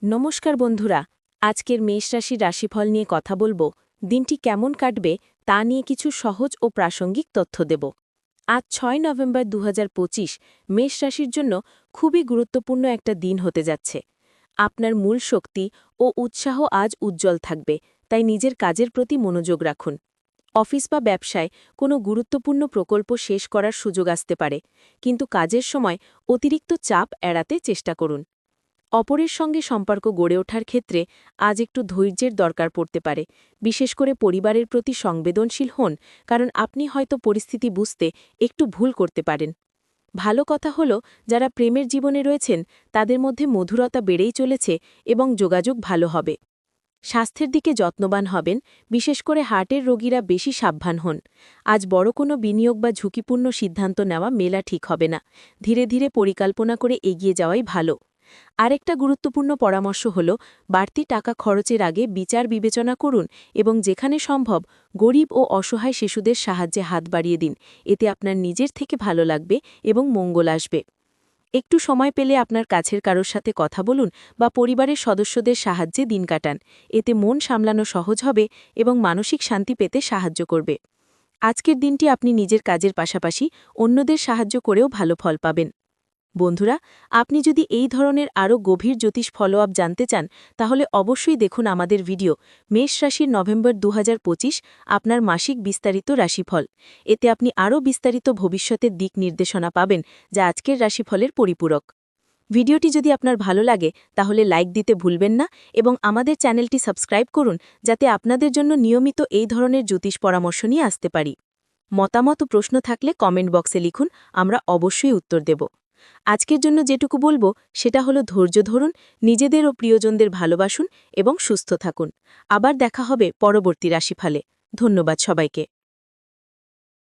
নমস্কার বন্ধুরা, আজকের মেষ রাশির রাশিফল নিয়ে কথা বলবো। দিনটি কেমন কাটবে তা নিয়ে কিছু সহজ ও প্রাসঙ্গিক তথ্য দেব। আজ ৬ নভেম্বর ২০২৫ মেষ রাশির জন্য খুবই গুরুত্বপূর্ণ একটা দিন হতে যাচ্ছে। আপনার মূল শক্তি ও উৎসাহ আজ উজ্জ্বল থাকবে, তাই নিজের কাজের প্রতি মনোযোগ রাখুন। অফিস বা ব্যবসায় কোনো গুরুত্বপূর্ণ প্রকল্প শেষ করার সুযোগ আসতে পারে, কিন্তু কাজের সময় অতিরিক্ত চাপ এড়াতে চেষ্টা করুন। অপরের সঙ্গে সম্পর্ক গড়ে ওঠার ক্ষেত্রে আজ একটু ধৈর্যের দরকার পড়তে পারে, বিশেষ করে পরিবারের প্রতি সংবেদনশীল হন, কারণ আপনি হয়তো পরিস্থিতি বুঝতে একটু ভুল করতে পারেন। ভালো কথা হলো, যারা প্রেমের জীবনে রয়েছেন তাদের মধ্যে মধুরতা বেড়েই চলেছে এবং যোগাযোগ ভালো হবে। স্বাস্থ্যের দিকে যত্নবান হবেন, বিশেষ করে হার্টের রোগীরা বেশি সাবধান হন। আজ বড় কোনো বিনিয়োগ বা ঝুঁকিপূর্ণ সিদ্ধান্ত নেওয়া মেলা ঠিক হবে না, ধীরে ধীরে পরিকল্পনা করে এগিয়ে যাওয়াই ভালো। আরেকটা গুরুত্বপূর্ণ পরামর্শ হল, বাড়তি টাকা খরচের আগে বিচার বিবেচনা করুন এবং যেখানে সম্ভব গরিব ও অসহায় শিশুদের সাহায্যে হাত বাড়িয়ে দিন। এতে আপনার নিজের থেকে ভালো লাগবে এবং মঙ্গল আসবে। একটু সময় পেলে আপনার কাছের কারোর সাথে কথা বলুন বা পরিবারের সদস্যদের সাহায্যে দিন কাটান। এতে মন সামলানো সহজ হবে এবং মানসিক শান্তি পেতে সাহায্য করবে। আজকের দিনটি আপনি নিজের কাজের পাশাপাশি অন্যদের সাহায্য করেও ভালো ফল পাবেন। বন্ধুরা, আপনি যদি এই ধরনের আরও গভীর জ্যোতিষ ফলো আপ জানতে চান, তাহলে অবশ্যই দেখুন আমাদের ভিডিও মেষ রাশির নভেম্বর ২০২৫ আপনার মাসিক বিস্তারিত রাশিফল। এতে আপনি আরও বিস্তারিত ভবিষ্যতের দিক নির্দেশনা পাবেন, যা আজকের রাশিফলের পরিপূরক। ভিডিওটি যদি আপনার ভালো লাগে তাহলে লাইক দিতে ভুলবেন না এবং আমাদের চ্যানেলটি সাবস্ক্রাইব করুন, যাতে আপনাদের জন্য নিয়মিত এই ধরনের জ্যোতিষ পরামর্শ নিয়ে আসতে পারি। মতামত ও প্রশ্ন থাকলে কমেন্ট বক্সে লিখুন, আমরা অবশ্যই উত্তর দেব। আজকের জন্য যেটুকু বলবো সেটা হলো, ধৈর্য ধরুন, নিজেদের ও প্রিয়জনদের ভালোবাসুন এবং সুস্থ থাকুন। আবার দেখা হবে পরবর্তী রাশিফলে। ধন্যবাদ সবাইকে।